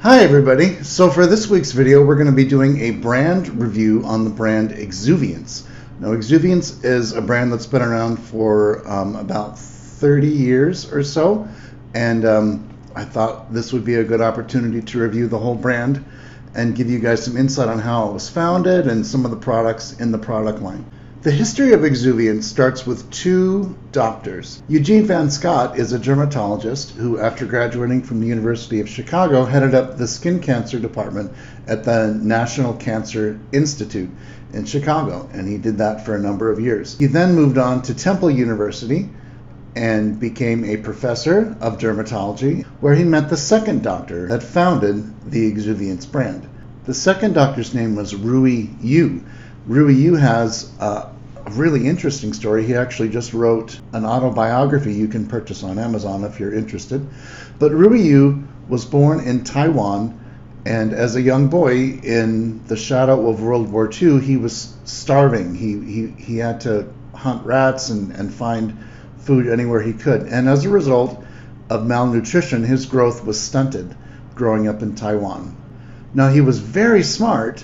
Hi everybody, so for this week's video we're going to be doing a brand review on the brand Exuviance. Now Exuviance is a brand that's been around for about 30 years or so, and I thought this would be a good opportunity to review the whole brand and give you guys some insight on how it was founded and some of the products in the product line. The history of Exuviance starts with two doctors. Eugene Van Scott is a dermatologist who, after graduating from the University of Chicago, headed up the skin cancer department at the National Cancer Institute in Chicago, and he did that for a number of years. He then moved on to Temple University and became a professor of dermatology, where he met the second doctor that founded the Exuviance brand. The second doctor's name was Rui Yu. Rui Yu has a really interesting story. He actually just wrote an autobiography you can purchase on Amazon if you're interested. But Rui Yu was born in Taiwan, and as a young boy in the shadow of World War II, he was starving. He had to hunt rats and find food anywhere he could. And as a result of malnutrition, his growth was stunted growing up in Taiwan. Now, he was very smart,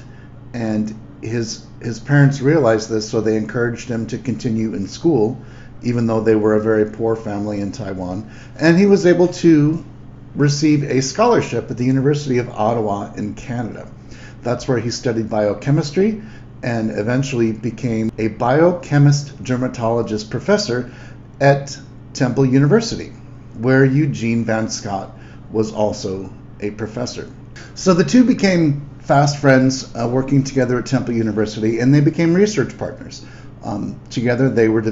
and his parents realized this, so they encouraged him to continue in school, even though they were a very poor family in Taiwan. And he was able to receive a scholarship at the University of Ottawa in Canada. That's where he studied biochemistry and eventually became a biochemist dermatologist professor at Temple University, where Eugene Van Scott was also a professor. So the two became fast friends working together at Temple University, and they became research partners. Together they were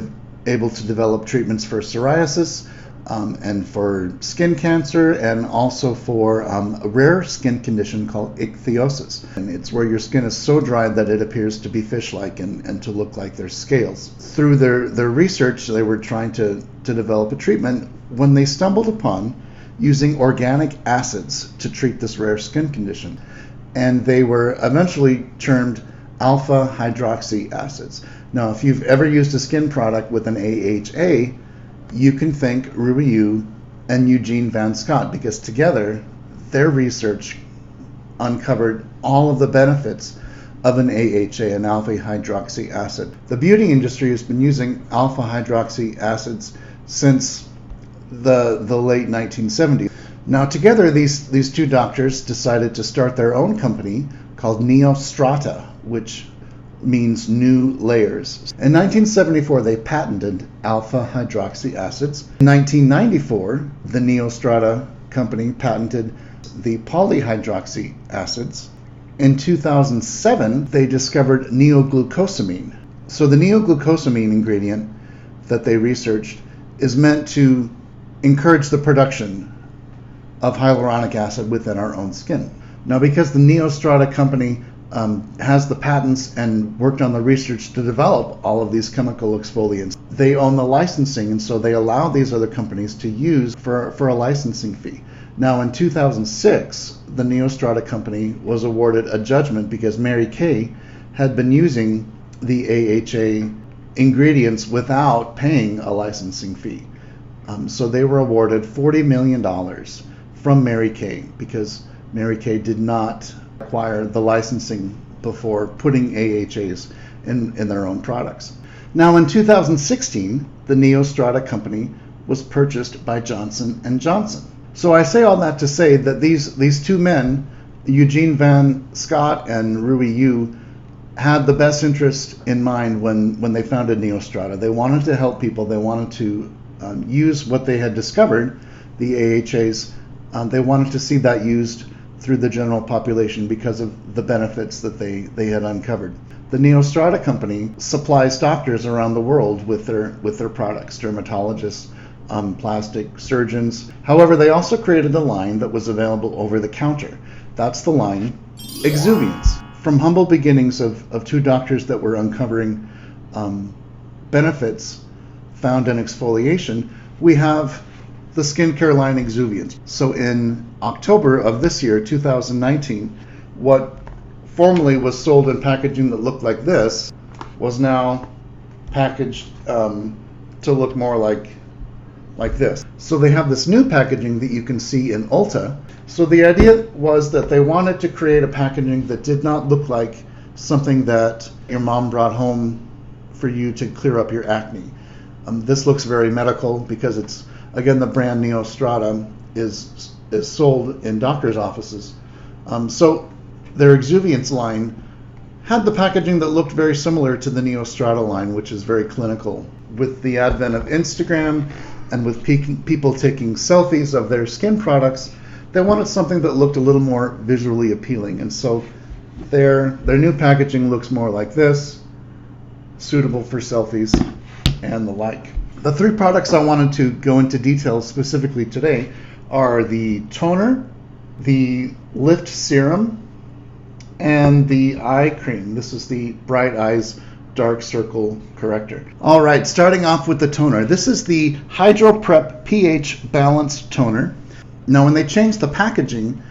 able to develop treatments for psoriasis and for skin cancer, and also for a rare skin condition called ichthyosis. And it's where your skin is so dry that it appears to be fish-like and to look like there's scales. Through their research, they were trying to develop a treatment when they stumbled upon using organic acids to treat this rare skin condition. And they were eventually termed alpha hydroxy acids. Now, if you've ever used a skin product with an AHA, you can thank Rui Yu and Eugene Van Scott, because together their research uncovered all of the benefits of an AHA, an alpha hydroxy acid. The beauty industry has been using alpha hydroxy acids since the late 1970s. Now, together, these two doctors decided to start their own company called Neostrata, which means new layers. In 1974, they patented alpha hydroxy acids. In 1994, the Neostrata company patented the polyhydroxy acids. In 2007, they discovered neoglucosamine. So the neoglucosamine ingredient that they researched is meant to encourage the production of hyaluronic acid within our own skin. Now, because the Neostrata company has the patents and worked on the research to develop all of these chemical exfoliants, they own the licensing, and so they allow these other companies to use for a licensing fee. Now, in 2006, the Neostrata company was awarded a judgment because Mary Kay had been using the AHA ingredients without paying a licensing fee. So they were awarded $40 million from Mary Kay, because Mary Kay did not acquire the licensing before putting AHAs in their own products. Now, in 2016, the Neostrata company was purchased by Johnson & Johnson. So I say all that to say that these two men, Eugene Van Scott and Rui Yu, had the best interest in mind when they founded Neostrata. They wanted to help people. They wanted to use what they had discovered, the AHAs. They wanted to see that used through the general population because of the benefits that they had uncovered. The Neostrata company supplies doctors around the world with their products, dermatologists, plastic surgeons. However, they also created a line that was available over the counter. That's the line Exuviance. From humble beginnings of two doctors that were uncovering benefits found in exfoliation, we have the skincare line Exuviance. So in October of this year, 2019, what formerly was sold in packaging that looked like this was now packaged to look more like this. So they have this new packaging that you can see in Ulta, So the idea was that they wanted to create a packaging that did not look like something that your mom brought home for you to clear up your acne. This looks very medical because it's, again, the brand Neostrata is sold in doctor's offices. So their Exuviance line had the packaging that looked very similar to the Neostrata line, which is very clinical. With the advent of Instagram and with people taking selfies of their skin products, they wanted something that looked a little more visually appealing. And so their new packaging looks more like this, suitable for selfies and the like. The three products I wanted to go into detail specifically today are the toner, the lift serum, and the eye cream. This is the Bright Eyes Dark Circle Corrector. All right, starting off with the toner. This is the HydraPrep pH Balanced Toner. Now, when they changed the packaging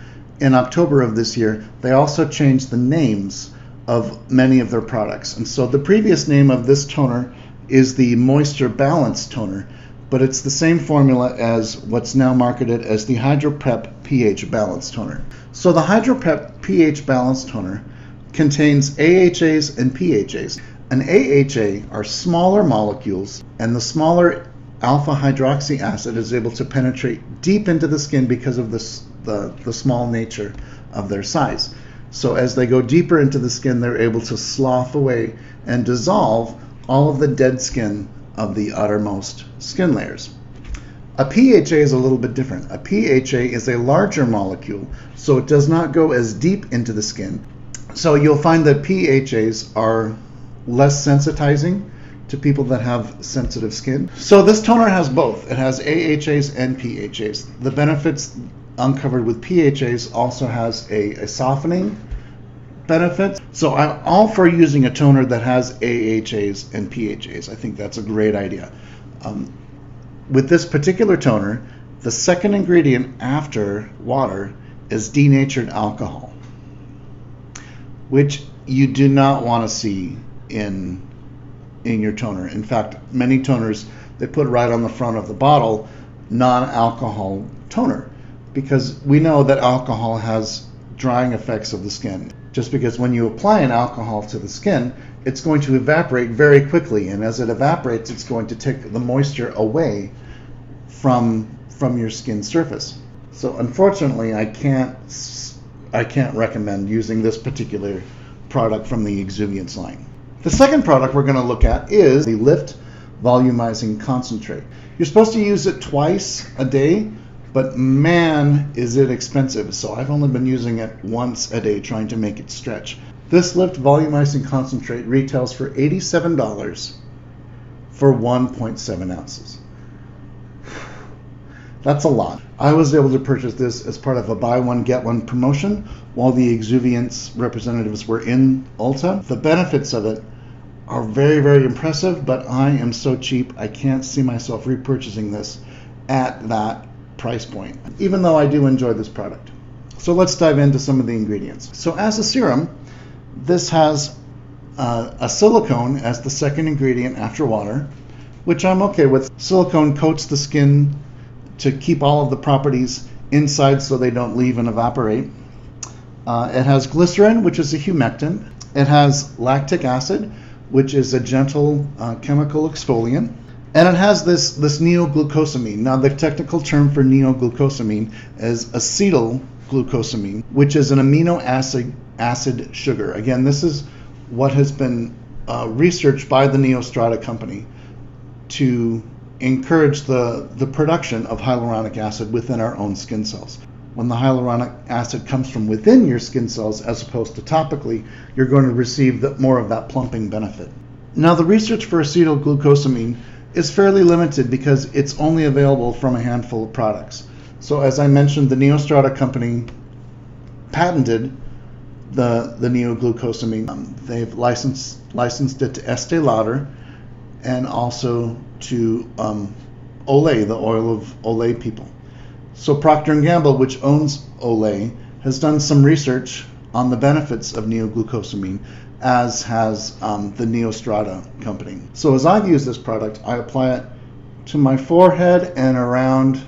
in October of this year, they also changed the names of many of their products. And so the previous name of this toner is the Moisture Balance Toner, but it's the same formula as what's now marketed as the HydraPrep pH Balance Toner. So the HydraPrep pH Balance Toner contains AHAs and PHAs. An AHA are smaller molecules, and the smaller alpha hydroxy acid is able to penetrate deep into the skin because of the small nature of their size. So as they go deeper into the skin, they're able to slough away and dissolve all of the dead skin of the outermost skin layers. A PHA is a little bit different. A PHA is a larger molecule, so it does not go as deep into the skin. So you'll find that PHAs are less sensitizing to people that have sensitive skin. So this toner has both. It has AHAs and PHAs. The benefits uncovered with PHAs also has a softening benefit. So I'm all for using a toner that has AHAs and PHAs. I think that's a great idea. With this particular toner, the second ingredient after water is denatured alcohol, which you do not want to see in your toner. In fact, many toners, they put right on the front of the bottle, non-alcohol toner, because we know that alcohol has drying effects of the skin. Just because when you apply an alcohol to the skin, it's going to evaporate very quickly, and as it evaporates, it's going to take the moisture away from your skin surface. So unfortunately, I can't recommend using this particular product from the Exuviance line. The second product we're going to look at is the Lift Volumizing Concentrate. You're supposed to use it twice a day, but man, is it expensive. So I've only been using it once a day, trying to make it stretch. This Lift Volumizing Concentrate retails for $87 for 1.7 ounces. That's a lot. I was able to purchase this as part of a buy one get one promotion while the Exuviance representatives were in Ulta. The benefits of it are very, very impressive, but I am so cheap I can't see myself repurchasing this at that price point, even though I do enjoy this product. So let's dive into some of the ingredients. So as a serum, this has a silicone as the second ingredient after water, which I'm okay with. Silicone coats the skin to keep all of the properties inside so they don't leave and evaporate. It has glycerin, which is a humectant. It has lactic acid, which is a gentle chemical exfoliant. And it has this neoglucosamine. Now, the technical term for neoglucosamine is acetylglucosamine, which is an amino acid sugar. Again, this is what has been researched by the Neostrata company to encourage the production of hyaluronic acid within our own skin cells. When the hyaluronic acid comes from within your skin cells as opposed to topically, you're going to receive more of that plumping benefit. Now, the research for acetylglucosamine is fairly limited because it's only available from a handful of products. So as I mentioned, the Neostrata company patented the neoglucosamine. They've licensed it to Estee Lauder and also to Olay, the oil of Olay people. So Procter & Gamble, which owns Olay, has done some research on the benefits of neoglucosamine, as has the Neostrata company. So as I've used this product, I apply it to my forehead and around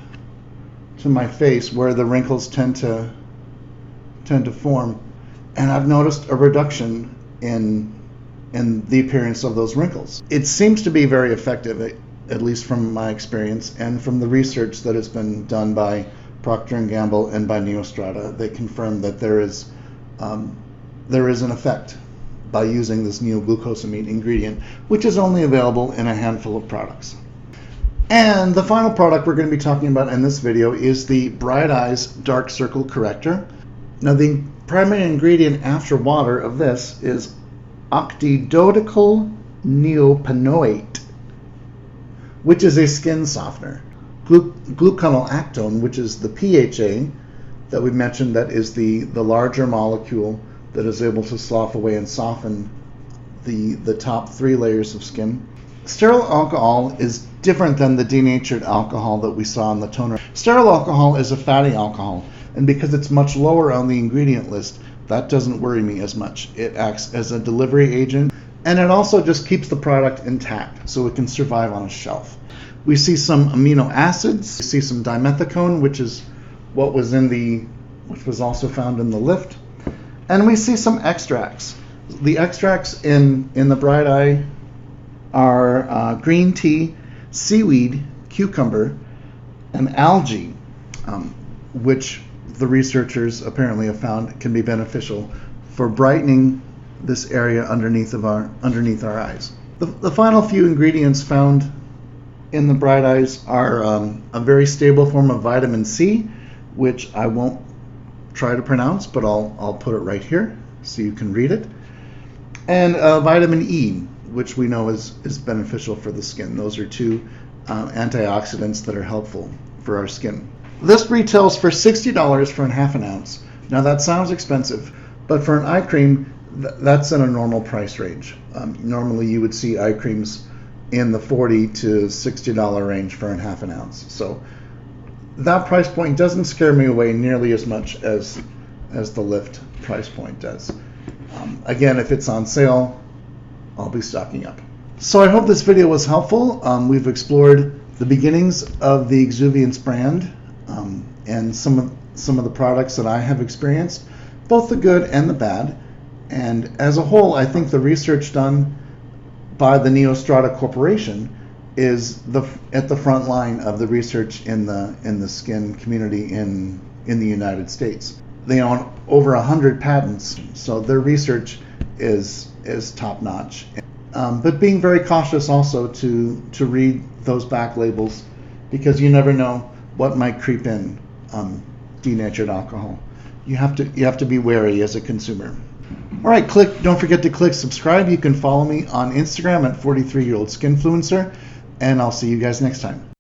my face where the wrinkles tend to form, and I've noticed a reduction in the appearance of those wrinkles. It seems to be very effective, at least from my experience and from the research that has been done by Procter & Gamble and by Neostrata. They confirm that there is an effect by using this neoglucosamine ingredient, which is only available in a handful of products. And the final product we're going to be talking about in this video is the Bright Eyes Dark Circle Corrector. Now, the primary ingredient after water of this is octidodicyl neopanoate, which is a skin softener. Gluconolactone, which is the PHA that we mentioned, that is the larger molecule that is able to slough away and soften the top 3 layers of skin. Sterile alcohol is different than the denatured alcohol that we saw in the toner. Sterile alcohol is a fatty alcohol, and because it's much lower on the ingredient list, that doesn't worry me as much. It acts as a delivery agent, and it also just keeps the product intact so it can survive on a shelf. We see some amino acids, we see some dimethicone, which is what was which was also found in the lift, and we see some extracts. The extracts in the Bright Eye are green tea, seaweed, cucumber, and algae, which the researchers apparently have found can be beneficial for brightening this area underneath our eyes. The final few ingredients found in the Bright Eyes are a very stable form of vitamin C, which I won't try to pronounce, but I'll put it right here so you can read it, and vitamin E, which we know is beneficial for the skin. Those are 2 antioxidants that are helpful for our skin. This retails for $60 for half an ounce. Now that sounds expensive, but for an eye cream, that's in a normal price range. Normally you would see eye creams in the $40 to $60 range for half an ounce. So that price point doesn't scare me away nearly as much as the Lift price point does. Again, if it's on sale, I'll be stocking up. So I hope this video was helpful. We've explored the beginnings of the Exuviance brand and some of the products that I have experienced, both the good and the bad. And as a whole, I think the research done by the Neostrata Corporation is at the front line of the research in the skin community in the United States. They own over 100 patents, so their research is top notch. But being very cautious also to read those back labels, because you never know what might creep in denatured alcohol. You have to be wary as a consumer. All right, don't forget to click subscribe. You can follow me on Instagram at 43yearold Skinfluencer, and I'll see you guys next time.